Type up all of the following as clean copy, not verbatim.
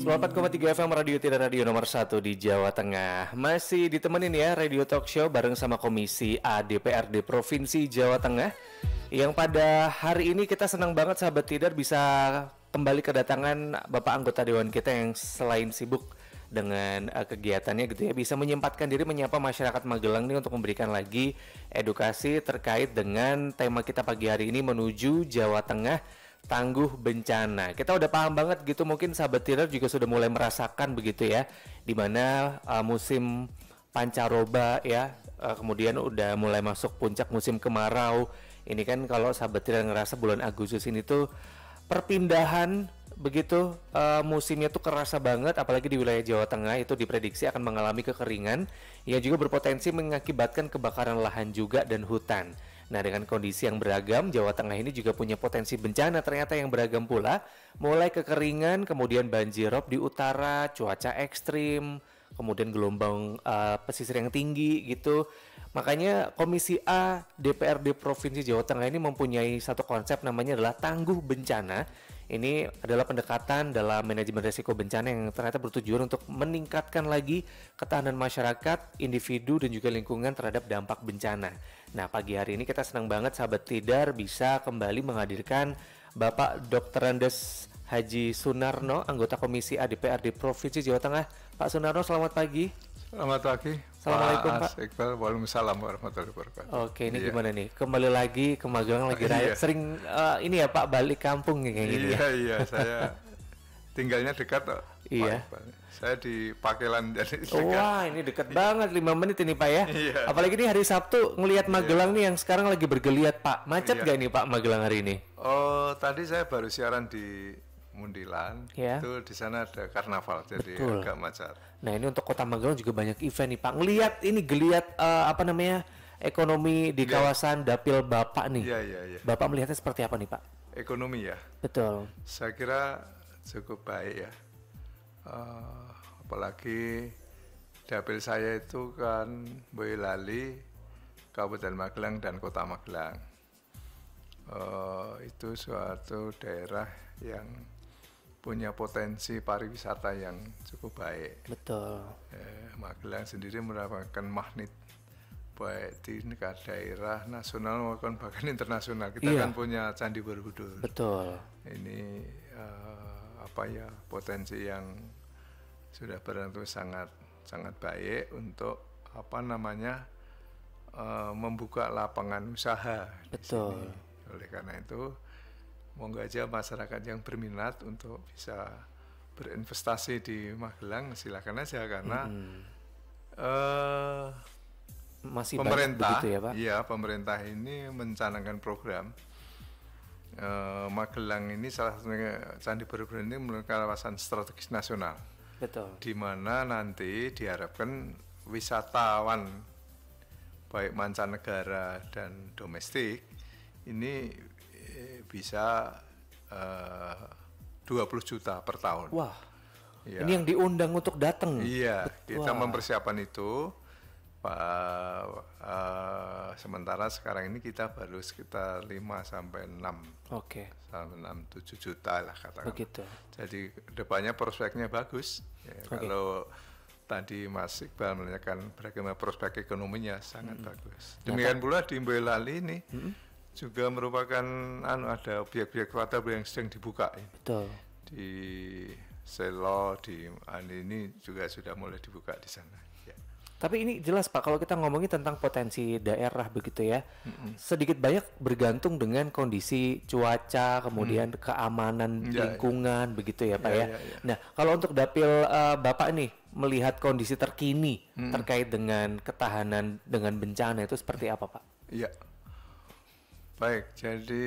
94,3 FM Radio Tidak Radio nomor 1 di Jawa Tengah. Masih ditemenin ya Radio Talk Show bareng sama Komisi A DPRD Provinsi Jawa Tengah. Yang pada hari ini kita senang banget sahabat Tidar bisa kembali kedatangan Bapak anggota Dewan kita yang selain sibuk dengan kegiatannya gitu ya, bisa menyempatkan diri menyapa masyarakat Magelang nih untuk memberikan lagi edukasi terkait dengan tema kita pagi hari ini menuju Jawa Tengah tangguh bencana. Kita udah paham banget gitu, mungkin sahabat Tidar juga sudah mulai merasakan begitu ya, dimana musim pancaroba ya, kemudian udah mulai masuk puncak musim kemarau. Ini kan kalau sahabat Tidar ngerasa bulan Agustus ini tuh perpindahan begitu musimnya tuh kerasa banget, apalagi di wilayah Jawa Tengah itu diprediksi akan mengalami kekeringan yang juga berpotensi mengakibatkan kebakaran lahan juga dan hutan. Nah, dengan kondisi yang beragam, Jawa Tengah ini juga punya potensi bencana ternyata yang beragam pula, mulai kekeringan, kemudian banjirop di utara, cuaca ekstrim, kemudian gelombang pesisir yang tinggi gitu. Makanya Komisi A DPRD Provinsi Jawa Tengah ini mempunyai satu konsep namanya adalah tangguh bencana. Ini adalah pendekatan dalam manajemen risiko bencana yang ternyata bertujuan untuk meningkatkan lagi ketahanan masyarakat, individu dan juga lingkungan terhadap dampak bencana. Nah, pagi hari ini kita senang banget sahabat Tidar bisa kembali menghadirkan Bapak Dr. Andes Haji Sunarno, anggota Komisi A DPRD Provinsi Jawa Tengah. Pak Sunarno, selamat pagi. Selamat pagi. Assalamualaikum Pak. Iqbal, waalaikumsalam warahmatullahi wabarakatuh. Oke, ini gimana nih? Kembali lagi ke Magelang lagi raya. Sering ini ya Pak, balik kampung nih kayak gini ya? Iya, saya tinggalnya dekat kok. Iya. Saya di Pakelan jadi dekat. Wah, ini dekat banget, 5 menit ini Pak ya. Iya. Apalagi ini hari Sabtu ngelihat Magelang nih yang sekarang lagi bergeliat Pak. Macet gak nih Pak Magelang hari ini? Oh, tadi saya baru siaran di Mundilan, ya. Itu di sana ada karnaval, jadi betul. agak macet. Nah, ini untuk Kota Magelang juga banyak event nih Pak. Ngelihat ini geliat apa namanya ekonomi di kawasan Dapil Bapak nih. Iya. Bapak melihatnya seperti apa nih Pak? Ekonomi ya. Betul. Saya kira cukup baik ya. Apalagi dapil saya itu kan Boyolali, Kabupaten Magelang dan Kota Magelang. Itu suatu daerah yang punya potensi pariwisata yang cukup baik. Betul. Magelang sendiri merupakan magnet baik di negara daerah nasional maupun bahkan internasional. Kita kan punya Candi Borobudur. Betul. Ini potensi yang sudah berlangsung sangat baik untuk membuka lapangan usaha. Betul. Oleh karena itu, monggo aja masyarakat yang berminat untuk bisa berinvestasi di Magelang silakan aja karena masih pemerintah, begitu ya Pak? Iya, pemerintah ini mencanangkan program. Magelang ini salah satunya Candi Borobudur ini merupakan kawasan strategis nasional. Betul. Di mana nanti diharapkan wisatawan baik mancanegara dan domestik ini bisa 20 juta per tahun. Wah, ya. Ini yang diundang untuk datang. Iya, kita mempersiapkan itu. Sementara sekarang ini kita baru sekitar 5-6. Oke. Sampai 6-7 juta lah katakan. Begitu. Jadi depannya prospeknya bagus. Ya, kalau tadi Mas Iqbal menanyakan bagaimana prospek ekonominya sangat bagus. Demikian pula di Boyolali ini juga merupakan ada objek-objek wisata yang sedang dibuka. Betul. Di Selo, di ini juga sudah mulai dibuka di sana. Ya. Tapi ini jelas Pak, kalau kita ngomongin tentang potensi daerah begitu ya, sedikit banyak bergantung dengan kondisi cuaca, kemudian keamanan lingkungan begitu ya Pak ya. Nah, kalau untuk dapil Bapak nih melihat kondisi terkini terkait dengan ketahanan dengan bencana itu seperti apa Pak? Iya. Baik, jadi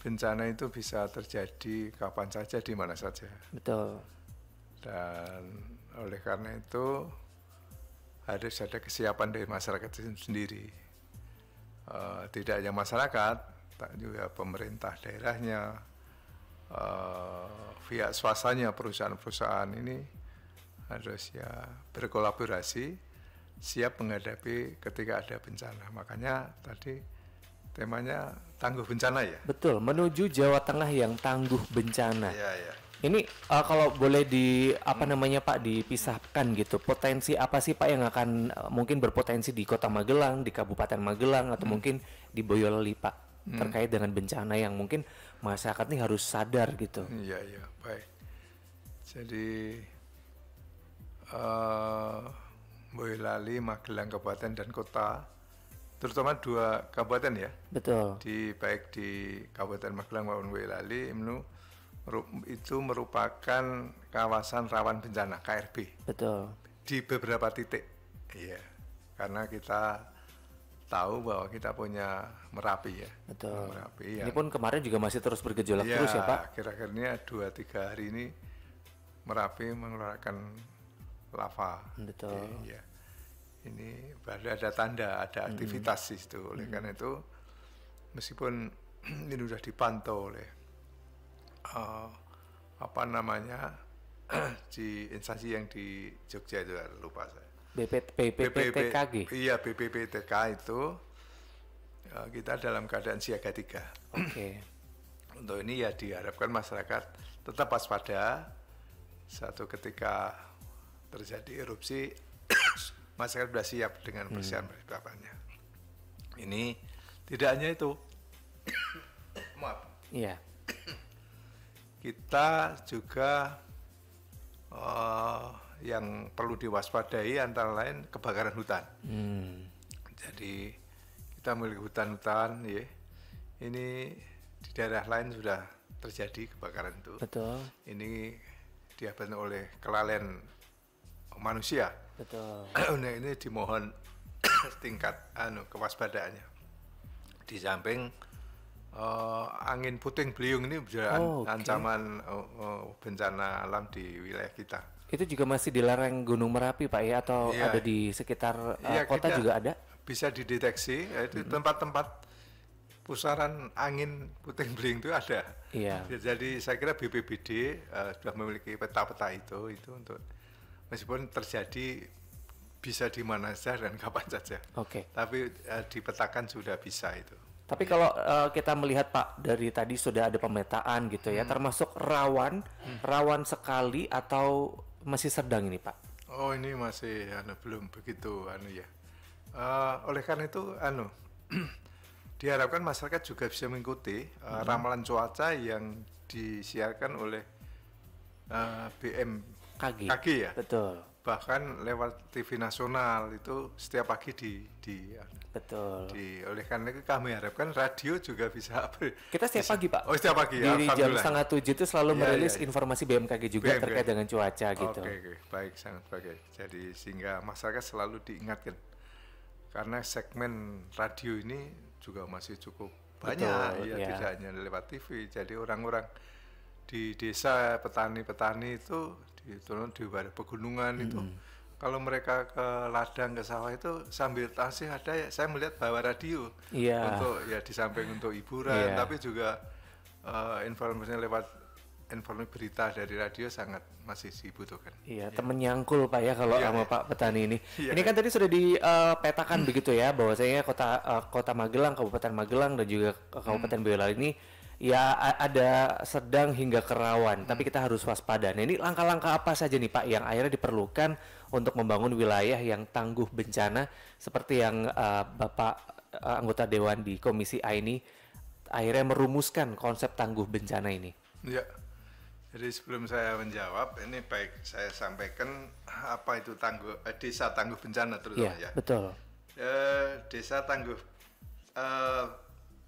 bencana itu bisa terjadi kapan saja, di mana saja. Betul. Dan oleh karena itu harus ada kesiapan dari masyarakat itu sendiri. Tidak hanya masyarakat, tak juga pemerintah daerahnya, pihak swastanya, perusahaan-perusahaan ini harus ya berkolaborasi, siap menghadapi ketika ada bencana. Makanya tadi temanya tangguh bencana ya. Betul, menuju Jawa Tengah yang tangguh bencana. Iya. Ini kalau boleh apa namanya Pak, dipisahkan gitu, potensi apa sih Pak yang akan mungkin berpotensi di Kota Magelang, di Kabupaten Magelang, atau mungkin di Boyolali Pak, terkait dengan bencana yang mungkin masyarakat ini harus sadar gitu. Iya, iya, baik. Jadi Boyolali, Magelang Kabupaten dan Kota, terutama 2 kabupaten ya. Betul. Baik di Kabupaten Magelang maupun Boyolali itu merupakan kawasan rawan bencana KRB. Betul. Di beberapa titik. Iya. Karena kita tahu bahwa kita punya Merapi ya. Betul. Merapi Ini pun kemarin juga masih terus bergejolak ya, terus ya Pak. Kira-kira 2-3 hari ini Merapi mengeluarkan lava. Betul. Iya. Ini baru ada tanda, ada aktivitas di situ. Oleh karena itu, meskipun ini sudah dipantau oleh apa namanya di instansi yang di Jogja itu, lupa saya. BPPTKG. Iya, BPPTK itu kita dalam keadaan siaga 3. Oke. Untuk ini ya diharapkan masyarakat tetap waspada. Satu ketika terjadi erupsi, masyarakat sudah siap dengan persiapan-persiapannya. Ini tidak hanya itu. Maaf. Iya. Kita juga yang perlu diwaspadai antara lain kebakaran hutan. Jadi kita memiliki hutan-hutan, ya. Ini di daerah lain sudah terjadi kebakaran itu. Betul. Ini diakibatkan oleh kelalaian manusia. Betul. Nah, ini dimohon tingkat kewaspadaannya. Di samping angin puting beliung ini juga ancaman bencana alam di wilayah kita. Itu juga masih di lereng Gunung Merapi Pak ya, atau ada di sekitar kota juga ada? Bisa dideteksi, itu tempat-tempat pusaran angin puting beliung itu ada. Iya. Jadi saya kira BPBD sudah memiliki peta-peta itu untuk meskipun terjadi bisa di mana saja dan kapan saja. Oke. Tapi dipetakan sudah bisa itu. Tapi kalau kita melihat Pak, dari tadi sudah ada pemetaan gitu ya, termasuk rawan sekali atau masih sedang ini Pak? Oh, ini masih belum begitu ya. Oleh karena itu diharapkan masyarakat juga bisa mengikuti ramalan cuaca yang disiarkan oleh BMKG ya. Betul. Bahkan lewat TV nasional itu setiap pagi Betul. Oleh karena itu kami harapkan radio juga bisa kita setiap pagi Pak. Oh, setiap pagi ya. Di jam 6:30 itu selalu merilis informasi BMKG juga BMKG. terkait dengan cuaca gitu. Oke. Baik, sangat baik. Jadi sehingga masyarakat selalu diingatkan. Karena segmen radio ini juga masih cukup banyak. Betul, tidak hanya lewat TV. Jadi orang-orang di desa, petani-petani itu di pegunungan itu, kalau mereka ke ladang, ke sawah itu sambil tasih ada ya, saya melihat bawa radio untuk ya di samping untuk hiburan, tapi juga informasinya lewat informasi berita dari radio sangat masih dibutuhkan. Iya, temen nyangkul Pak ya kalau sama Pak petani ini. Ini kan tadi sudah dipetakan begitu ya, bahwasanya kota Magelang, Kabupaten Magelang dan juga Kabupaten Boyolali ini ya ada sedang hingga kerawan, tapi kita harus waspada. Nah, ini langkah-langkah apa saja nih Pak yang akhirnya diperlukan untuk membangun wilayah yang tangguh bencana seperti yang Bapak anggota Dewan di Komisi A ini akhirnya merumuskan konsep tangguh bencana ini? Ya, jadi sebelum saya menjawab, ini baik saya sampaikan apa itu desa tangguh bencana terutama ya. Betul. Desa tangguh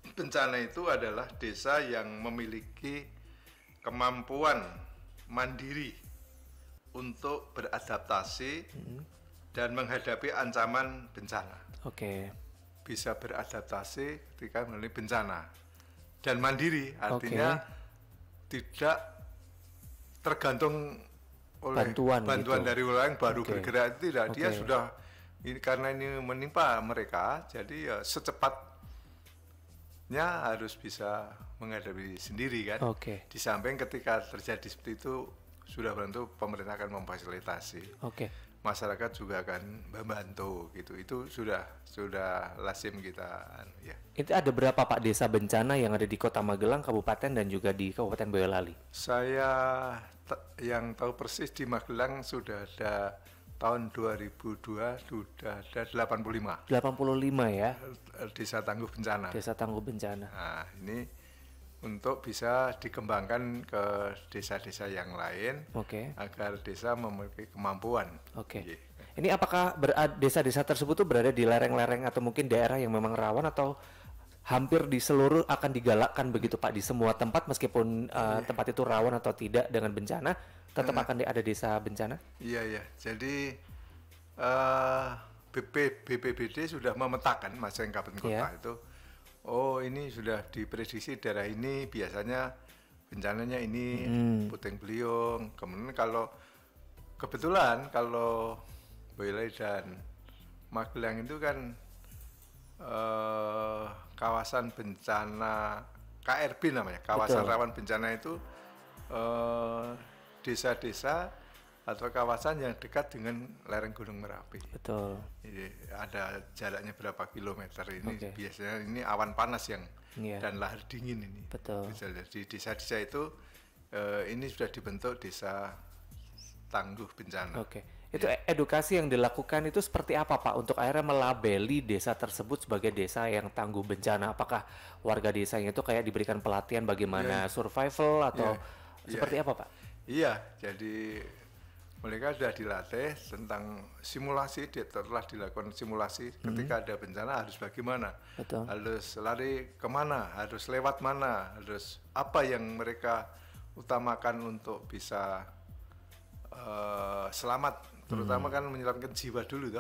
bencana itu adalah desa yang memiliki kemampuan mandiri untuk beradaptasi dan menghadapi ancaman bencana. Oke. Bisa beradaptasi ketika mengalami bencana dan mandiri, artinya tidak tergantung oleh bantuan gitu. dari orang yang baru bergerak, itu tidak. Dia sudah karena ini menimpa mereka, jadi ya secepatnya harus bisa menghadapi sendiri kan. Di samping ketika terjadi seperti itu sudah tentu pemerintah akan memfasilitasi. masyarakat juga akan membantu gitu. Itu sudah lazim kita ya. Itu ada berapa Pak desa bencana yang ada di Kota Magelang, Kabupaten dan juga di Kabupaten Boyolali? Saya yang tahu persis di Magelang sudah ada tahun 2002 sudah ada 85. 85 ya. Desa tangguh bencana. Desa tangguh bencana. Nah, ini untuk bisa dikembangkan ke desa-desa yang lain, agar desa memiliki kemampuan. Yeah. Ini apakah desa-desa tersebut tuh berada di lereng-lereng atau mungkin daerah yang memang rawan, atau hampir di seluruh akan digalakkan begitu Pak, di semua tempat meskipun tempat itu rawan atau tidak dengan bencana, tetap akan ada desa bencana? Iya. Jadi BPBD sudah memetakan Mas kabupaten kota itu. Oh, ini sudah diprediksi daerah ini biasanya bencananya ini puting beliung. Kemudian kalau kebetulan kalau Boyolali dan Magelang itu kan kawasan bencana KRB namanya, kawasan rawan bencana itu desa-desa atau kawasan yang dekat dengan lereng Gunung Merapi. Betul. Jadi ada jaraknya berapa kilometer ini biasanya ini awan panas yang dan lahar dingin ini. Betul. Di desa-desa itu ini sudah dibentuk desa tangguh bencana. Itu edukasi yang dilakukan itu seperti apa Pak untuk akhirnya melabeli desa tersebut sebagai desa yang tangguh bencana? Apakah warga desanya itu kayak diberikan pelatihan bagaimana survival atau seperti apa Pak? Iya, jadi mereka sudah dilatih tentang simulasi, telah dilakukan simulasi ketika ada bencana harus bagaimana, harus lari kemana, harus lewat mana, harus apa yang mereka utamakan untuk bisa selamat, terutama kan menyelamatkan jiwa dulu,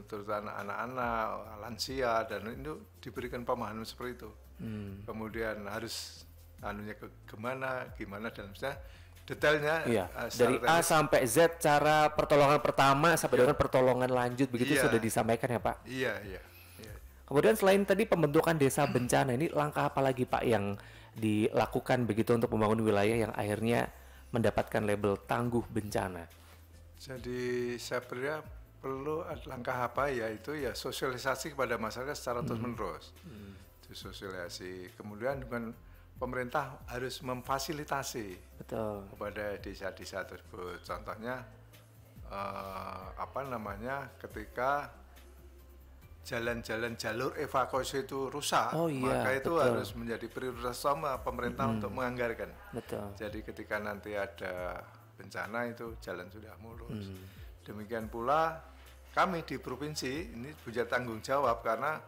terutama anak-anak, lansia, dan itu diberikan pemahaman seperti itu. Kemudian harus gimana dan misalnya detailnya dari A sampai Z, cara pertolongan pertama sampai dengan pertolongan lanjut begitu sudah disampaikan ya Pak? Iya. Kemudian selain tadi pembentukan desa bencana, ini langkah apa lagi Pak yang dilakukan begitu untuk membangun wilayah yang akhirnya mendapatkan label tangguh bencana? Jadi saya percaya perlu langkah apa ya, itu ya sosialisasi kepada masyarakat secara terus menerus. Itu sosialisasi, kemudian dengan pemerintah harus memfasilitasi kepada desa-desa tersebut. Contohnya ketika jalan-jalan jalur evakuasi itu rusak, maka itu harus menjadi prioritas sama pemerintah untuk menganggarkan. Jadi ketika nanti ada bencana itu jalan sudah mulus. Demikian pula kami di provinsi ini punya tanggung jawab, karena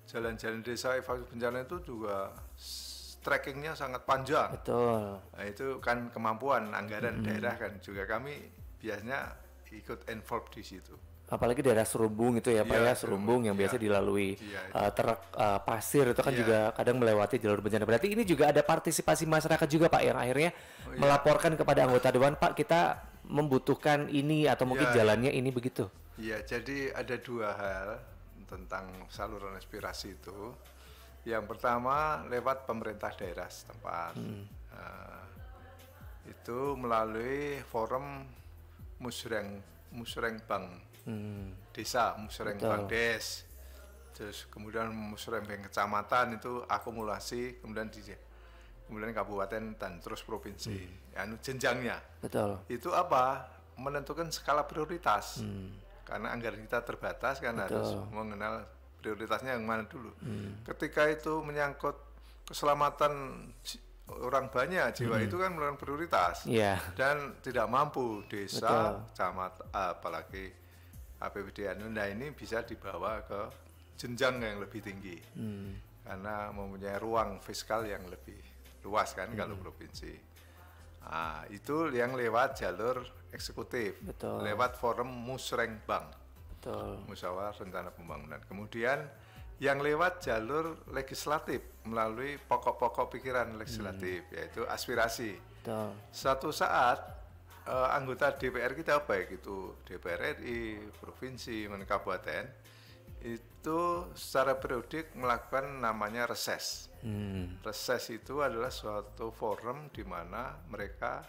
jalan-jalan desa evakuasi bencana itu juga trackingnya sangat panjang. Nah, itu kan kemampuan anggaran daerah kan juga kami biasanya ikut involved di situ. Apalagi daerah Serumbung itu ya Pak ya, Serumbung yang biasa dilalui truk pasir itu kan juga kadang melewati jalur bencana. Berarti ini juga ada partisipasi masyarakat juga Pak yang akhirnya melaporkan kepada anggota dewan, Pak kita membutuhkan ini atau mungkin jalannya ini begitu. Iya, jadi ada dua hal tentang saluran aspirasi itu. Yang pertama lewat pemerintah daerah setempat, itu melalui forum musrengbang desa, musrengbang des, terus kemudian musrengbang kecamatan itu akumulasi, kemudian kabupaten dan terus provinsi, jenjangnya. Itu apa? Menentukan skala prioritas, karena anggaran kita terbatas kan, harus mengenal prioritasnya yang mana dulu. Ketika itu menyangkut keselamatan orang banyak, jiwa itu kan merupakan prioritas, dan tidak mampu desa, camat, apalagi APBD ini bisa dibawa ke jenjang yang lebih tinggi, karena mempunyai ruang fiskal yang lebih luas kan kalau provinsi. Nah, itu yang lewat jalur eksekutif, lewat forum musrengbang, musyawarah rencana pembangunan. Kemudian yang lewat jalur legislatif melalui pokok-pokok pikiran legislatif, yaitu aspirasi. Suatu saat anggota DPR kita, baik itu DPR RI, provinsi, kabupaten, itu secara periodik melakukan namanya reses. Reses itu adalah suatu forum di mana mereka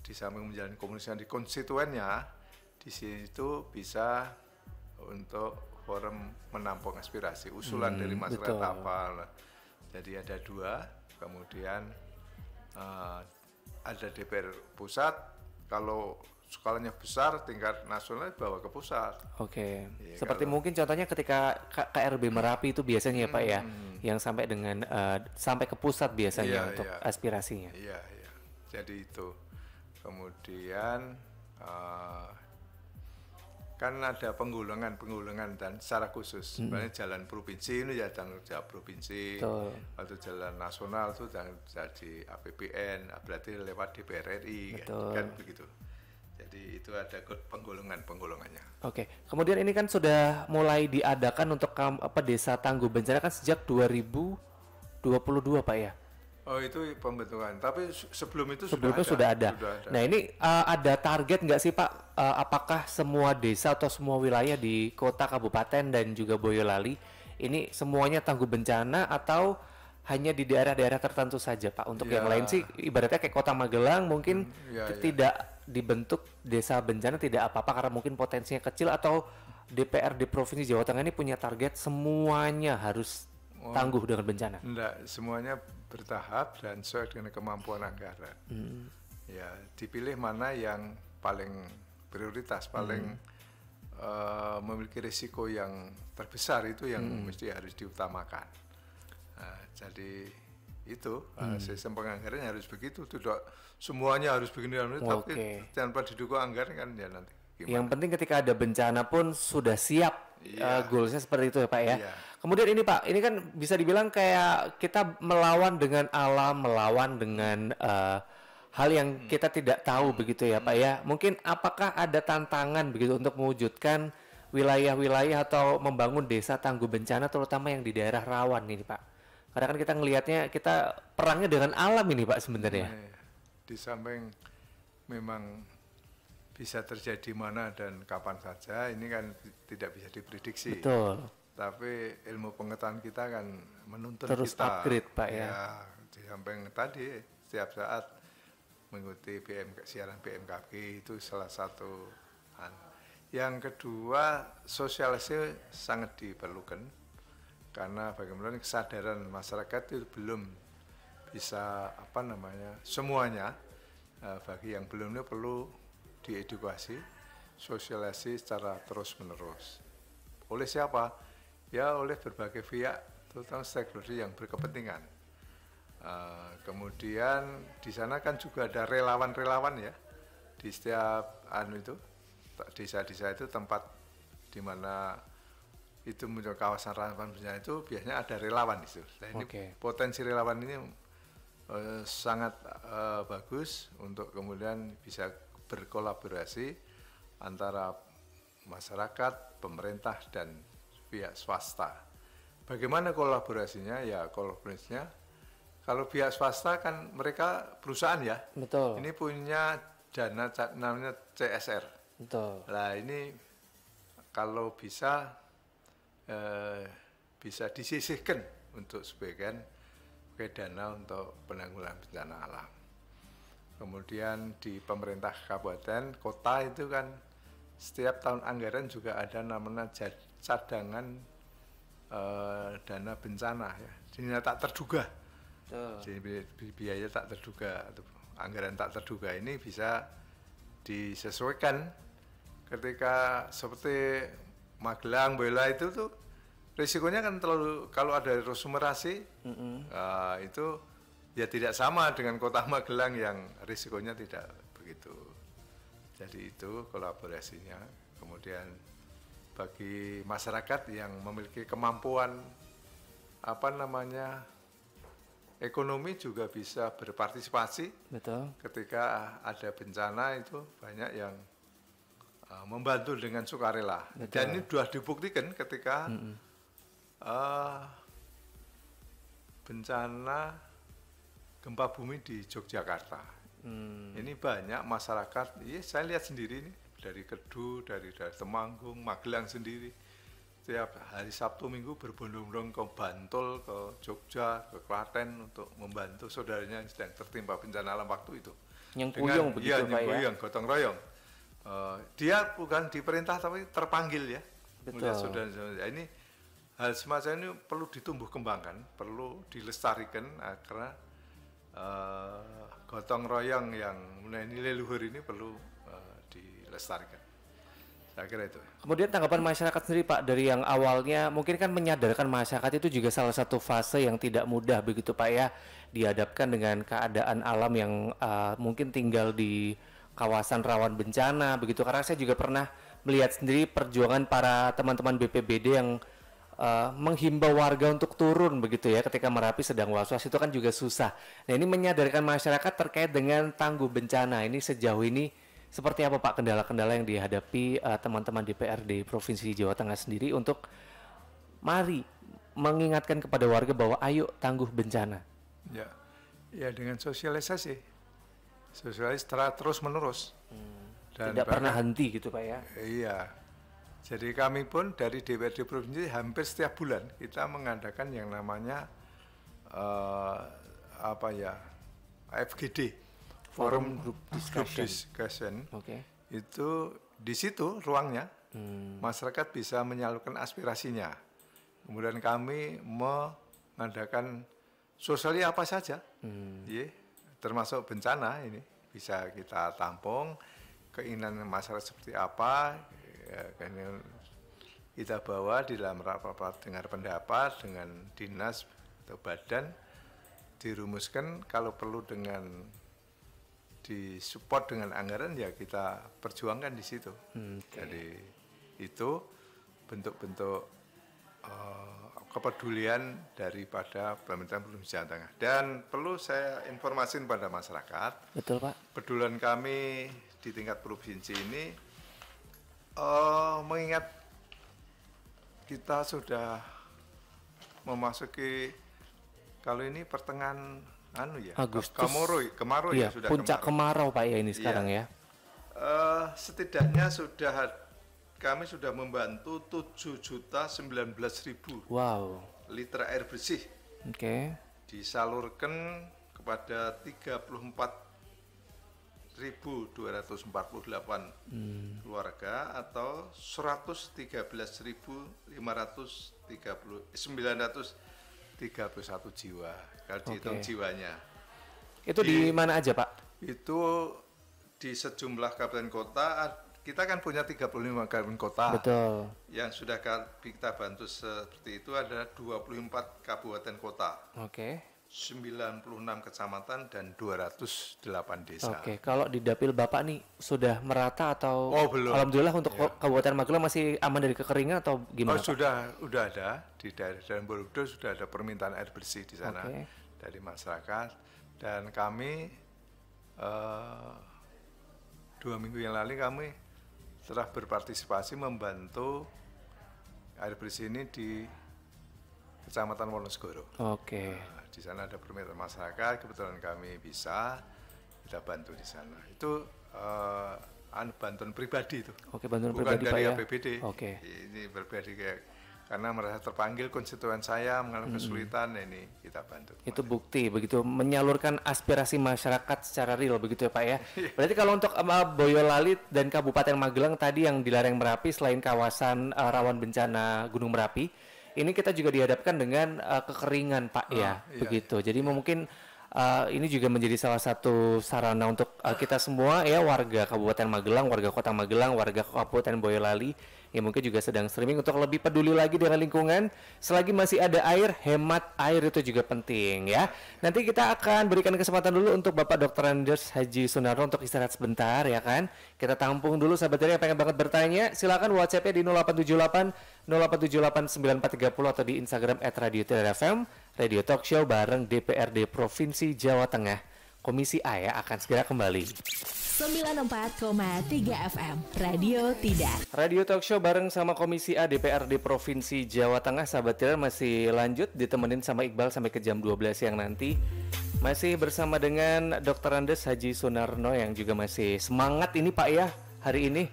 di samping menjalani komunikasi di konstituennya, di situ bisa untuk forum menampung aspirasi, usulan dari masyarakat betul. apa. Jadi ada 2, kemudian ada DPR pusat, kalau skalanya besar tingkat nasional bawa ke pusat. Oke. Iya, Seperti mungkin contohnya ketika KRB Merapi itu biasanya ya Pak ya, yang sampai dengan sampai ke pusat biasanya Iya, untuk iya. aspirasinya. Iya, iya. Jadi itu. Kemudian kan ada penggulungan dan secara khusus. Sebenarnya jalan provinsi ini ya tanggung jawab provinsi. Betul. Atau jalan nasional itu jadi APBN, berarti lewat DPR RI Betul. kan begitu. Jadi itu ada penggolongannya. Oke. Kemudian ini kan sudah mulai diadakan untuk desa tangguh bencana kan sejak 2022 Pak ya. Oh itu pembentukan, tapi sebelum itu Sudah ada. Nah ini ada target nggak sih Pak? Apakah semua desa atau semua wilayah di kota, kabupaten dan juga Boyolali ini semuanya tangguh bencana atau hanya di daerah-daerah tertentu saja Pak? Untuk yang lain sih ibaratnya kayak Kota Magelang mungkin tidak dibentuk desa bencana tidak apa-apa karena mungkin potensinya kecil, atau DPRD Provinsi Jawa Tengah ini punya target semuanya harus tangguh dengan bencana? Enggak, semuanya bertahap dan sesuai dengan kemampuan anggaran. Ya, dipilih mana yang paling prioritas, paling memiliki risiko yang terbesar, itu yang mesti harus diutamakan. Nah, jadi itu sistem penganggaran harus begitu, tidak semuanya harus begini, tapi tanpa didukung anggaran kan ya nanti gimana? Yang penting ketika ada bencana pun sudah siap. Goalsnya seperti itu ya Pak ya. Kemudian ini Pak, ini kan bisa dibilang kayak kita melawan dengan alam, melawan dengan hal yang kita tidak tahu begitu ya Pak ya. Mungkin apakah ada tantangan begitu untuk mewujudkan wilayah-wilayah atau membangun desa tangguh bencana terutama yang di daerah rawan ini Pak? Karena kan kita ngelihatnya kita perangnya dengan alam ini Pak sebenarnya. Di samping memang bisa terjadi mana dan kapan saja, ini kan tidak bisa diprediksi. Betul. Tapi ilmu pengetahuan kita kan menuntun terus kita. Upgrade Pak ya. Di samping tadi setiap saat mengikuti siaran BMKG itu salah satu. Yang kedua, sosialisasi sangat diperlukan karena bagaimana kesadaran masyarakat itu belum bisa semuanya. Bagi yang belum ini perlu diedukasi, sosialisasi secara terus-menerus. Oleh siapa? Ya oleh berbagai pihak, terutama stakeholder yang berkepentingan. Kemudian di sana kan juga ada relawan-relawan ya. Di setiap desa-desa itu tempat di mana itu menjadi kawasan rawan bencana itu biasanya ada relawan itu. Nah, ini potensi relawan ini sangat bagus untuk kemudian bisa berkolaborasi antara masyarakat, pemerintah, dan pihak swasta. Bagaimana kolaborasinya? Ya kolaborasinya, kalau pihak swasta kan mereka perusahaan ya. Betul. Ini punya dana namanya CSR. Betul. Nah ini kalau bisa disisihkan untuk sebagian dana untuk penanggulangan bencana alam. Kemudian di pemerintah kabupaten, kota itu kan setiap tahun anggaran juga ada namanya cadangan dana bencana ya. Jadi tak terduga. Jadi biaya tak terduga atau anggaran tak terduga ini bisa disesuaikan ketika seperti Magelang, Boyolali itu tuh risikonya kan terlalu, kalau ada erosi itu ya tidak sama dengan kota Magelang yang risikonya tidak begitu. Jadi itu kolaborasinya. Kemudian bagi masyarakat yang memiliki kemampuan ekonomi juga bisa berpartisipasi. Betul. Ketika ada bencana itu banyak yang membantu dengan sukarela. Betul. Dan ini sudah dibuktikan ketika bencana gempa bumi di Yogyakarta. Ini banyak masyarakat, saya lihat sendiri ini dari Kedu, dari Temanggung, Magelang sendiri. Setiap hari Sabtu Minggu berbondong-bondong ke Bantul, ke Jogja, ke Klaten untuk membantu saudaranya yang sedang tertimpa bencana alam waktu itu. Yang kuyung begitu Pak ya? Yang gotong royong. dia bukan diperintah tapi terpanggil ya. Melihat Betul. saudara-saudara. Ini hal semacam ini perlu ditumbuh kembangkan, perlu dilestarikan karena gotong royong yang nilai luhur ini perlu dilestarikan. Saya kira itu. Kemudian tanggapan masyarakat sendiri Pak, dari yang awalnya mungkin kan menyadarkan masyarakat itu juga salah satu fase yang tidak mudah begitu Pak ya, dihadapkan dengan keadaan alam yang mungkin tinggal di kawasan rawan bencana begitu, karena saya juga pernah melihat sendiri perjuangan para teman-teman BPBD yang menghimbau warga untuk turun begitu ya ketika Merapi sedang was-was, itu kan juga susah. Nah ini menyadarkan masyarakat terkait dengan tangguh bencana, ini sejauh ini seperti apa Pak kendala-kendala yang dihadapi teman-teman DPRD Provinsi Jawa Tengah sendiri untuk mari mengingatkan kepada warga bahwa ayo tangguh bencana? Ya, ya dengan sosialisasi terus menerus. Dan tidak pernah henti gitu Pak ya? Iya. Jadi kami pun dari DPRD Provinsi hampir setiap bulan kita mengadakan yang namanya FGD. Forum Group Discussion. Okay. Itu di situ ruangnya masyarakat bisa menyalurkan aspirasinya. Kemudian kami mengadakan sosialnya apa saja, termasuk bencana ini bisa kita tampung, keinginan masyarakat seperti apa, kita bawa di dalam rapat dengar pendapat dengan dinas atau badan, dirumuskan kalau perlu dengan disupport dengan anggaran ya kita perjuangkan di situ. Jadi itu bentuk-bentuk kepedulian daripada pemerintahan Provinsi Jawa Tengah. Dan perlu saya informasikan pada masyarakat. Betul Pak. Pedulian kami di tingkat provinsi ini mengingat kita sudah memasuki kalau ini pertengahan Agustus. Kemarau iya, ya sudah puncak kemarau Pak ya ini sekarang ya. Setidaknya kami sudah membantu 7.019.000 liter air bersih. Oke. Disalurkan kepada 34.248 keluarga atau 113.931 jiwa. Kalau dihitung jiwanya. Itu di mana aja Pak? Itu di sejumlah kabupaten kota. Kita kan punya 35 kabupaten kota. Betul. Yang sudah kita bantu seperti itu ada 24 kabupaten kota. Oke. 96 kecamatan dan 208 desa. Oke, kalau di dapil Bapak nih sudah merata atau belum. Alhamdulillah untuk Kabupaten Magelang masih aman dari kekeringan atau gimana? Sudah ada di daerah Borobudur sudah ada permintaan air bersih di sana dari masyarakat, dan kami 2 minggu yang lalu kami telah berpartisipasi membantu air bersih ini di Kecamatan Wonosegoro. Oke. Di sana ada permintaan masyarakat, kebetulan kami bisa kita bantu di sana. Itu bantuan pribadi itu. Oke, bantuan bukan pribadi dari Pak ya. APBD. Oke. Ini pribadi karena merasa terpanggil konstituen saya mengalami kesulitan, ini kita bantu. Itu bukti begitu menyalurkan aspirasi masyarakat secara real begitu ya Pak ya. Berarti kalau untuk Boyolali dan Kabupaten Magelang tadi yang di lereng Merapi selain kawasan rawan bencana Gunung Merapi, ini kita juga dihadapkan dengan kekeringan Pak ya, begitu. Jadi mungkin ini juga menjadi salah satu sarana untuk kita semua ya, warga Kabupaten Magelang, warga Kota Magelang, warga Kabupaten Boyolali yang mungkin juga sedang streaming untuk lebih peduli lagi dengan lingkungan. Selagi masih ada air, hemat air itu juga penting ya. Nanti kita akan berikan kesempatan dulu untuk Bapak Dr. Andes Haji Sunarno untuk istirahat sebentar ya kan. Kita tampung dulu sahabat yang pengen banget bertanya. Silakan WhatsApp-nya di 0878 0878 9430 atau di Instagram @radio.fm, Radio Talk Show bareng DPRD Provinsi Jawa Tengah. Komisi A ya akan segera kembali. 94,3 FM Radio Tidak. Radio Talk Show bareng sama Komisi A DPRD Provinsi Jawa Tengah. Sahabat Tilar masih lanjut ditemenin sama Iqbal sampai ke jam 12 siang nanti. Masih bersama dengan Dr. Andes Haji Sunarno yang juga masih semangat ini Pak ya hari ini.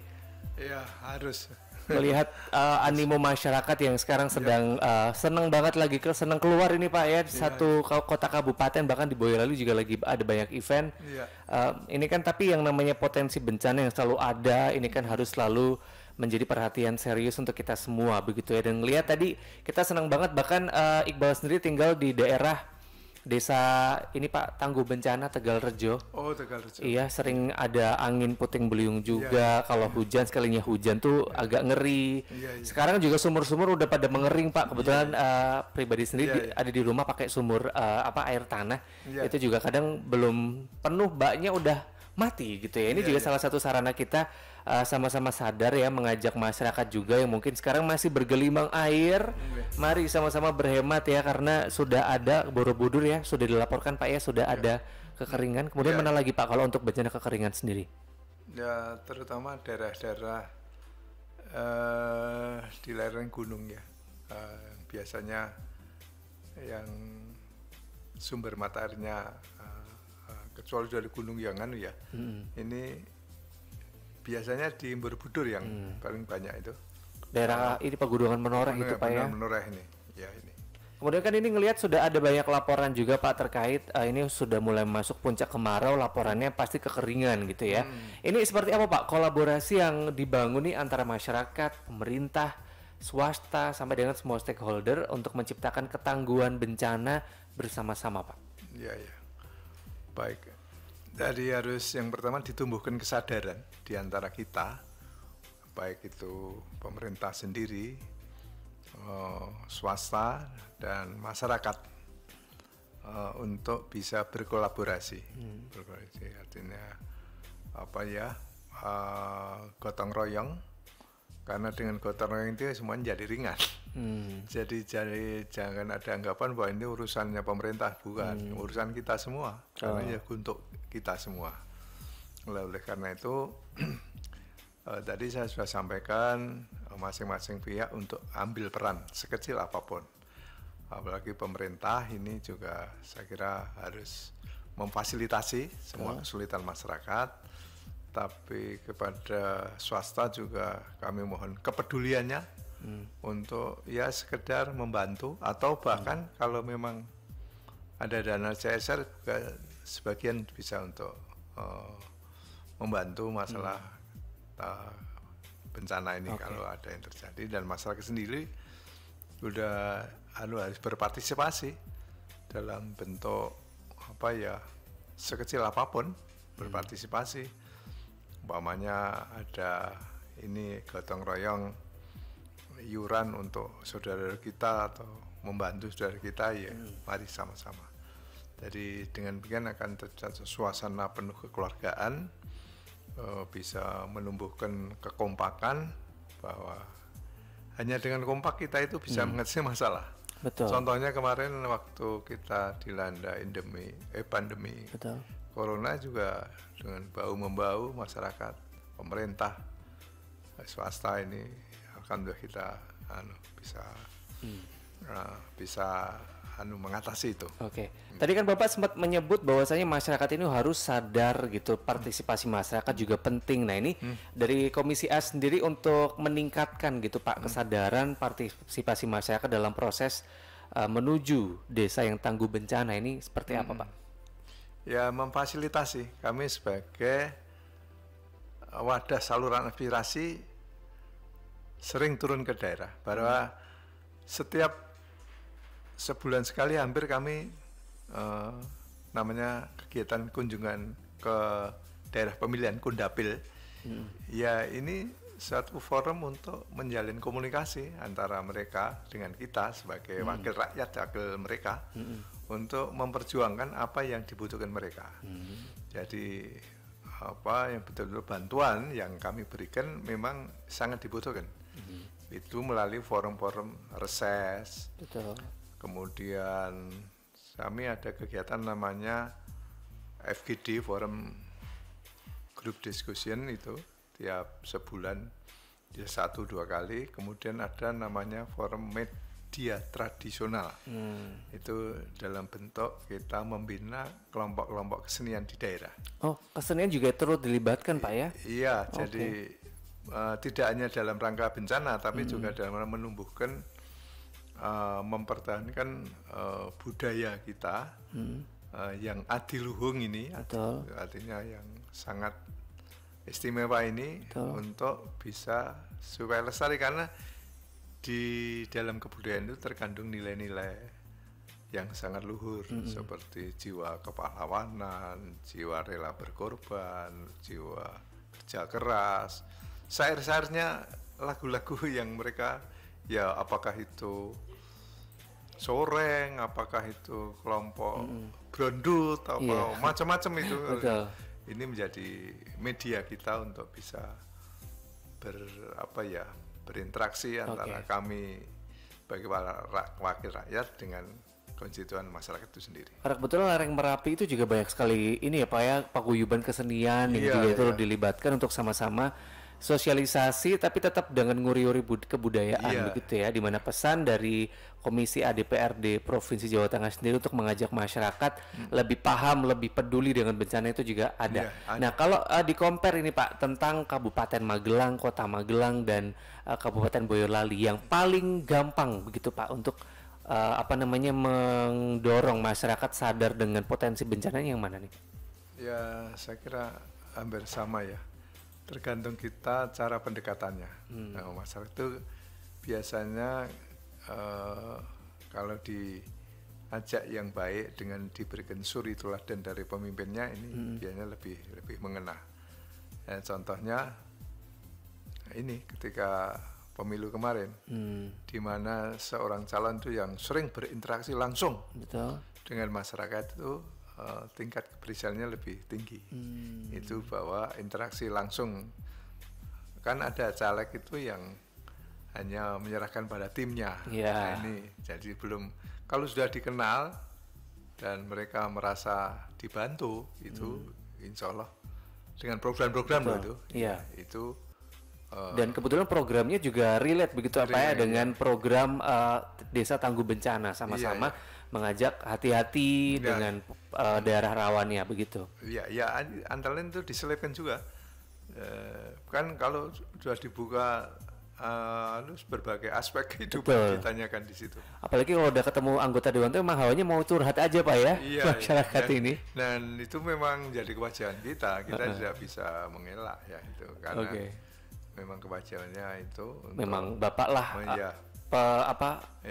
Iya harus. melihat animo masyarakat yang sekarang sedang senang banget lagi senang keluar ini Pak ya, satu kota kabupaten bahkan di Boyolali juga lagi ada banyak event. Ini kan tapi yang namanya potensi bencana yang selalu ada ini kan harus selalu menjadi perhatian serius untuk kita semua begitu ya. Dan lihat tadi kita senang banget bahkan Iqbal sendiri tinggal di daerah desa ini Pak, Tangguh Bencana Tegalrejo. Oh, Tegalrejo. Iya, sering ada angin puting beliung juga. Kalau hujan, sekalinya hujan tuh agak ngeri. Sekarang juga sumur-sumur udah pada mengering Pak. Kebetulan pribadi sendiri ada di rumah pakai sumur air tanah. Itu juga kadang belum penuh, baknya udah mati gitu ya. Ini juga salah satu sarana kita sama-sama sadar ya, mengajak masyarakat juga yang mungkin sekarang masih bergelimang air. Mari sama-sama berhemat ya, karena sudah ada Borobudur ya, sudah dilaporkan Pak ya, sudah ada kekeringan. Kemudian mana lagi Pak kalau untuk bencana kekeringan sendiri? Ya, terutama daerah-daerah di lereng gunung ya, biasanya yang sumber mata airnya kecuali dari gunung yang anu ya, ini biasanya di Borobudur yang paling banyak itu. Daerah ini Pegunungan Menoreh itu Pak ya. Menoreh ini, ya ini. Kemudian kan ini ngelihat sudah ada banyak laporan juga Pak terkait ini sudah mulai masuk puncak kemarau, laporannya pasti kekeringan gitu ya. Ini seperti apa Pak kolaborasi yang dibangun nih antara masyarakat, pemerintah, swasta sampai dengan semua stakeholder untuk menciptakan ketangguhan bencana bersama-sama Pak? Ya. Baik. Jadi harus yang pertama ditumbuhkan kesadaran di antara kita, baik itu pemerintah sendiri, swasta dan masyarakat untuk bisa berkolaborasi. Berkolaborasi artinya apa ya? Gotong royong. Karena dengan gotong royong itu semuanya jadi ringan. Jadi jangan ada anggapan bahwa ini urusannya pemerintah, bukan, urusan kita semua. Karena ya untuk kita semua. Oleh karena itu tadi saya sudah sampaikan masing-masing pihak untuk ambil peran sekecil apapun. Apalagi pemerintah ini juga saya kira harus memfasilitasi semua kesulitan masyarakat. Tapi kepada swasta juga kami mohon kepeduliannya untuk ya sekedar membantu atau bahkan kalau memang ada dana CSR juga sebagian bisa untuk membantu masalah bencana ini kalau ada yang terjadi, dan masyarakat sendiri sudah harus berpartisipasi dalam bentuk apa ya sekecil apapun berpartisipasi. Umpamanya ada ini gotong royong iuran untuk saudara kita atau membantu saudara kita, ya mari sama-sama. Jadi dengan demikian akan terjadi suasana penuh kekeluargaan, bisa menumbuhkan kekompakan, bahwa hanya dengan kompak kita itu bisa mengatasi masalah. Betul. Contohnya kemarin waktu kita dilanda pandemi Corona juga dengan bahu-membahu masyarakat, pemerintah, swasta ini alhamdulillah kita bisa mengatasi itu. Tadi kan Bapak sempat menyebut bahwasanya masyarakat ini harus sadar gitu, partisipasi masyarakat juga penting. Nah ini dari Komisi A sendiri untuk meningkatkan gitu Pak kesadaran partisipasi masyarakat dalam proses menuju desa yang tangguh bencana ini seperti apa Pak? Ya, memfasilitasi. Kami sebagai wadah saluran aspirasi sering turun ke daerah, bahwa setiap sebulan sekali hampir kami namanya kegiatan kunjungan ke daerah pemilihan Kundapil. Ya, ini suatu forum untuk menjalin komunikasi antara mereka dengan kita sebagai wakil rakyat, wakil mereka, untuk memperjuangkan apa yang dibutuhkan mereka. Jadi apa yang betul-betul bantuan yang kami berikan memang sangat dibutuhkan. Itu melalui forum-forum reses. Kemudian kami ada kegiatan namanya FGD, Forum Group Discussion, itu tiap sebulan ya 1-2 kali. Kemudian ada namanya forum media tradisional, itu dalam bentuk kita membina kelompok-kelompok kesenian di daerah. Kesenian juga turut dilibatkan Pak ya? Iya, jadi tidak hanya dalam rangka bencana, tapi juga dalam rangka menumbuhkan, mempertahankan budaya kita yang adiluhung ini, artinya yang sangat istimewa ini, untuk bisa supaya lestari, karena di dalam kebudayaan itu terkandung nilai-nilai yang sangat luhur, seperti jiwa kepahlawanan, jiwa rela berkorban, jiwa kerja keras. Syair-syairnya lagu-lagu yang mereka, ya apakah itu Soreng, apakah itu kelompok Brondut, atau macam-macam itu. Ini menjadi media kita untuk bisa berinteraksi antara kami sebagai wakil rakyat dengan konstituen masyarakat itu sendiri. Karena kebetulan lereng Merapi itu juga banyak sekali ini ya Pak ya, paguyuban kesenian yang juga itu dilibatkan untuk sama-sama sosialisasi, tapi tetap dengan nguri-nguri kebudayaan begitu ya, di mana pesan dari Komisi ADPRD Provinsi Jawa Tengah sendiri untuk mengajak masyarakat lebih paham, lebih peduli dengan bencana itu juga ada. Nah, kalau di compare ini Pak tentang Kabupaten Magelang, Kota Magelang, dan Kabupaten Boyolali, yang paling gampang begitu Pak untuk mendorong masyarakat sadar dengan potensi bencana yang mana nih? Ya, saya kira hampir sama ya. Tergantung kita cara pendekatannya. Nah, masyarakat itu biasanya kalau diajak yang baik dengan diberikan suri teladan dari pemimpinnya, ini biasanya lebih mengena. Contohnya ini ketika pemilu kemarin, di mana seorang calon itu yang sering berinteraksi langsung dengan masyarakat itu tingkat keberhasilannya lebih tinggi. Itu bahwa interaksi langsung, kan ada caleg itu yang hanya menyerahkan pada timnya. Nah, ini jadi belum, kalau sudah dikenal dan mereka merasa dibantu, itu insya Allah dengan program-program itu dan kebetulan programnya juga relate begitu dengan program Desa Tangguh Bencana, sama-sama mengajak hati-hati dengan daerah rawannya begitu. Ya, antara lain itu diselipkan juga. Kan kalau sudah dibuka berbagai aspek kehidupan ditanyakan di situ. Apalagi kalau udah ketemu anggota dewan itu emang hawanya mau curhat aja Pak ya, masyarakat ini. Dan itu memang jadi kewajiban kita tidak bisa mengelak ya itu, karena memang kewajibannya itu memang Bapak lah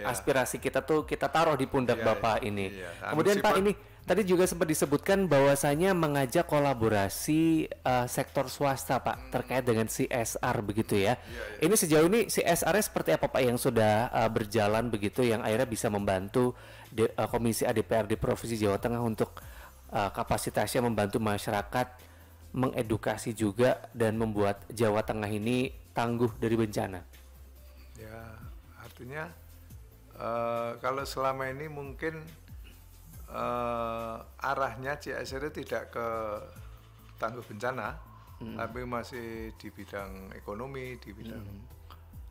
aspirasi kita tuh kita taruh di pundak Bapak ini. Kemudian Pak, ini tadi juga sempat disebutkan bahwasanya mengajak kolaborasi sektor swasta Pak terkait dengan CSR begitu ya. Ini sejauh ini CSR-nya seperti apa Pak yang sudah berjalan begitu, yang akhirnya bisa membantu Komisi ADPRD Provinsi Jawa Tengah untuk kapasitasnya membantu masyarakat mengedukasi juga dan membuat Jawa Tengah ini tangguh dari bencana? Ya, artinya kalau selama ini mungkin arahnya CSR tidak ke tangguh bencana, tapi masih di bidang ekonomi, di bidang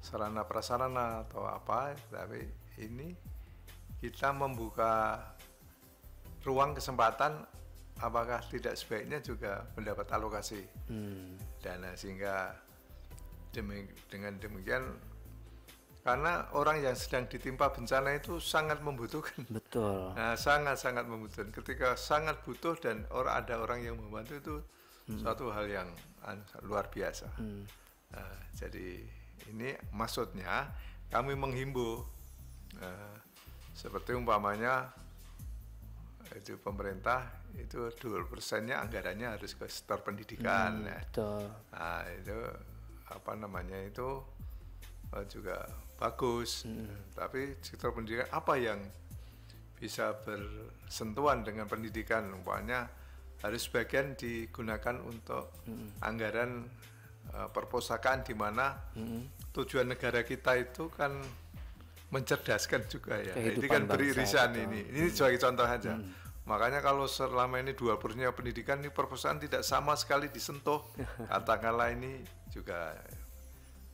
sarana prasarana atau apa, tapi ini kita membuka ruang kesempatan, apakah tidak sebaiknya juga mendapat alokasi dana, sehingga dengan demikian, karena orang yang sedang ditimpa bencana itu sangat membutuhkan. Betul. Nah, sangat membutuhkan. Ketika sangat butuh dan ada orang yang membantu, itu suatu hal yang luar biasa. Nah, jadi ini maksudnya kami menghimbau, seperti umpamanya itu pemerintah itu 2%-nya anggarannya harus ke sektor pendidikan. Nah, itu itu juga bagus. Tapi sektor pendidikan apa yang bisa bersentuhan dengan pendidikan, umpamanya harus sebagian digunakan untuk anggaran perpustakaan, di mana tujuan negara kita itu kan mencerdaskan juga ya. Ini kan beririsan ini sebagai contoh saja. Makanya kalau selama ini 2%-nya pendidikan, ini perpustakaan tidak sama sekali disentuh. Katakanlah ini juga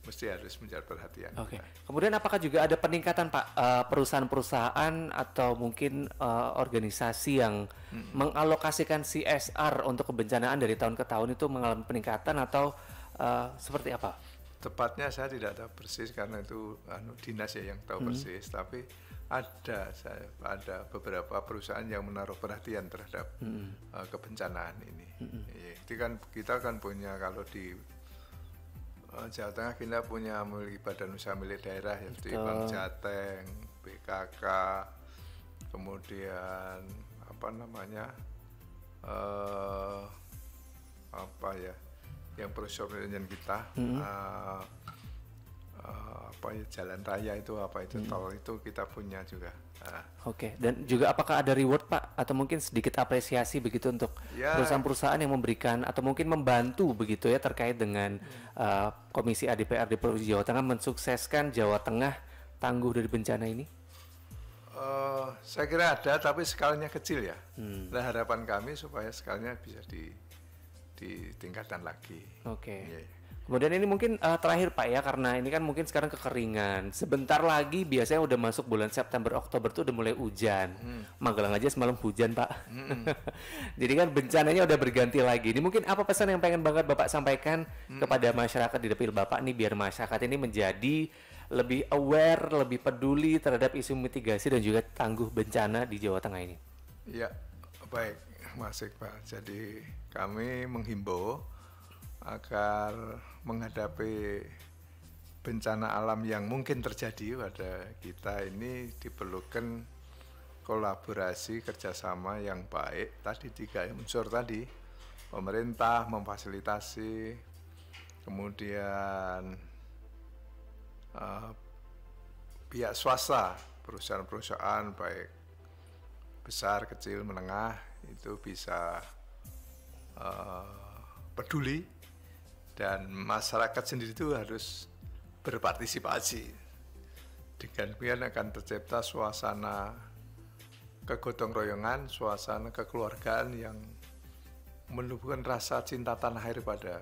mesti harus menjadi perhatian. Kemudian apakah juga ada peningkatan Pak, perusahaan-perusahaan atau mungkin organisasi yang mengalokasikan CSR untuk kebencanaan dari tahun ke tahun itu mengalami peningkatan atau seperti apa? tepatnya saya tidak tahu persis karena itu dinas ya yang tahu persis, tapi ada beberapa perusahaan yang menaruh perhatian terhadap kebencanaan ini. Itu kan kita kan punya, kalau di Jawa Tengah kita punya memiliki badan usaha milik daerah yaitu Bank Jateng, BKK, kemudian apa namanya yang perusahaan kita jalan raya itu tol itu kita punya juga. Oke, dan juga apakah ada reward Pak atau mungkin sedikit apresiasi begitu untuk perusahaan-perusahaan yang memberikan atau mungkin membantu begitu ya terkait dengan Komisi ADPRD Provinsi Jawa Tengah mensukseskan Jawa Tengah tangguh dari bencana ini? Saya kira ada, tapi skalanya kecil ya. Nah, harapan kami supaya skalanya bisa ditingkatkan lagi. Oke. Kemudian ini mungkin terakhir Pak ya, karena ini kan mungkin sekarang kekeringan. Sebentar lagi biasanya udah masuk bulan September, Oktober tuh udah mulai hujan. Magelang aja semalam hujan Pak. Jadi kan bencananya udah berganti lagi. Ini mungkin apa pesan yang pengen banget Bapak sampaikan kepada masyarakat di dapil Bapak nih, biar masyarakat ini menjadi lebih aware, lebih peduli terhadap isu mitigasi dan juga tangguh bencana di Jawa Tengah ini? Ya, baik Mas Iqbal. Jadi kami menghimbau agar menghadapi bencana alam yang mungkin terjadi pada kita ini diperlukan kolaborasi kerjasama yang baik. Tadi 3 unsur tadi, pemerintah memfasilitasi, kemudian pihak swasta, perusahaan-perusahaan baik besar, kecil, menengah itu bisa peduli, dan masyarakat sendiri itu harus berpartisipasi. Dengan demikian akan tercipta suasana kegotong royongan, suasana kekeluargaan yang menumbuhkan rasa cinta tanah air pada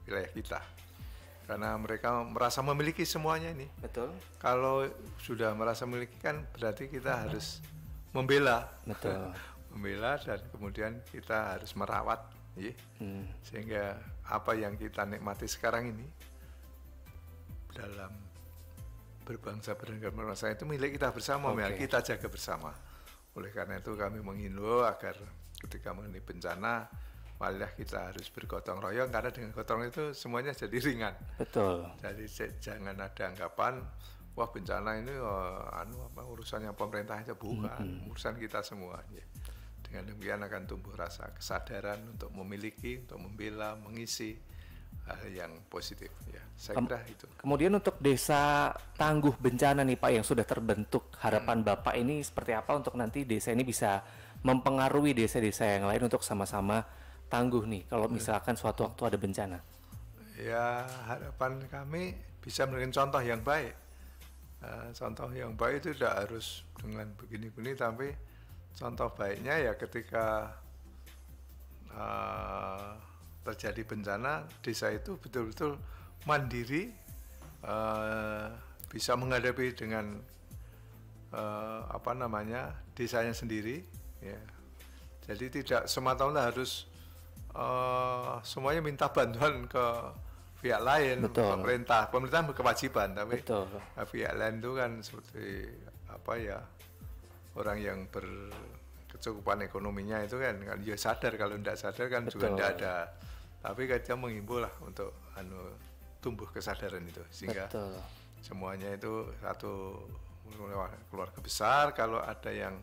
wilayah kita. Karena mereka merasa memiliki semuanya ini. Betul. Kalau sudah merasa memiliki kan berarti kita harus membela. Betul. Membela, dan kemudian kita harus merawat, ya. Sehingga apa yang kita nikmati sekarang ini dalam berbangsa bernegara berbangsa itu milik kita bersama, kita jaga bersama. Oleh karena itu kami menghimbau agar ketika mengalami bencana, malah kita harus bergotong royong, karena dengan gotong itu semuanya jadi ringan. Betul. Jadi jangan ada anggapan wah bencana ini urusannya pemerintah aja, bukan, urusan kita semua. Ya. Dengan demikian akan tumbuh rasa kesadaran untuk memiliki, untuk membela, mengisi hal yang positif. Ya, saya kira itu. Kemudian untuk desa tangguh bencana nih Pak yang sudah terbentuk, harapan Bapak ini seperti apa untuk nanti desa ini bisa mempengaruhi desa-desa yang lain untuk sama-sama tangguh nih kalau misalkan suatu waktu ada bencana? Ya, harapan kami bisa memberikan contoh yang baik. Contoh yang baik itu tidak harus dengan begini-begini, tapi contoh baiknya ya ketika terjadi bencana, desa itu betul-betul mandiri, bisa menghadapi dengan desanya sendiri. Ya. Jadi tidak semata-mata harus semuanya minta bantuan ke pihak lain. Betul. Pemerintah berkewajiban, tapi pihak lain itu kan seperti orang yang berkecukupan ekonominya itu kan ya sadar, kalau tidak sadar kan juga tidak ada. Tapi kita menghimbau lah untuk tumbuh kesadaran itu, sehingga semuanya itu satu keluarga besar, kalau ada yang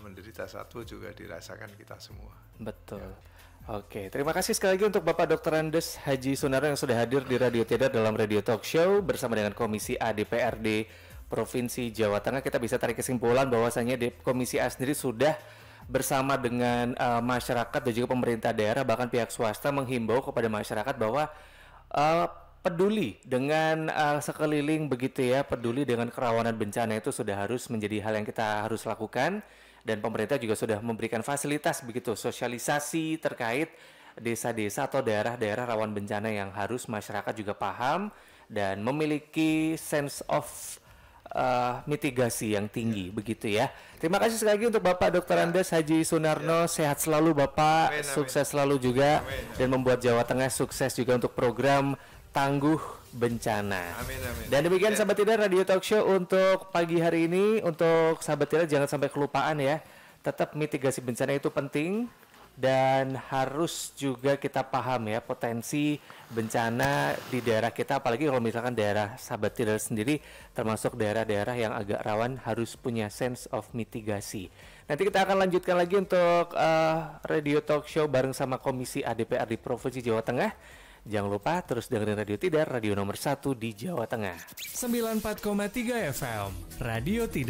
menderita satu juga dirasakan kita semua. Betul. Ya. Oke, terima kasih sekali lagi untuk Bapak Dr. Andes Haji Sunarso yang sudah hadir di Radio Tidar dalam Radio Talk Show bersama dengan Komisi A DPRD Provinsi Jawa Tengah. Kita bisa tarik kesimpulan bahwasanya Komisi A sendiri sudah bersama dengan masyarakat dan juga pemerintah daerah, bahkan pihak swasta, menghimbau kepada masyarakat bahwa peduli dengan sekeliling begitu ya, peduli dengan kerawanan bencana itu sudah harus menjadi hal yang kita harus lakukan. Dan pemerintah juga sudah memberikan fasilitas begitu, sosialisasi terkait desa-desa atau daerah-daerah rawan bencana yang harus masyarakat juga paham dan memiliki sense of mitigasi yang tinggi begitu ya. Terima kasih sekali lagi untuk Bapak Dr. Andes Haji Sunarno. Sehat selalu Bapak, Amin, amin. Sukses selalu juga, Amin. dan membuat Jawa Tengah sukses juga untuk program Tangguh Bencana. Amin, amin. Dan demikian Sahabat Tidar Radio Talk Show untuk pagi hari ini. Untuk Sahabat Tidar jangan sampai kelupaan ya. Tetap mitigasi bencana itu penting. Dan harus juga kita paham ya potensi bencana di daerah kita, apalagi kalau misalkan daerah Sahabat Tidar sendiri termasuk daerah-daerah yang agak rawan, harus punya sense of mitigasi. Nanti kita akan lanjutkan lagi untuk Radio Talk Show bareng sama Komisi ADPR di Provinsi Jawa Tengah. Jangan lupa terus dengerin Radio Tidar, radio nomor 1 di Jawa Tengah. 94,3 FM, Radio Tidar.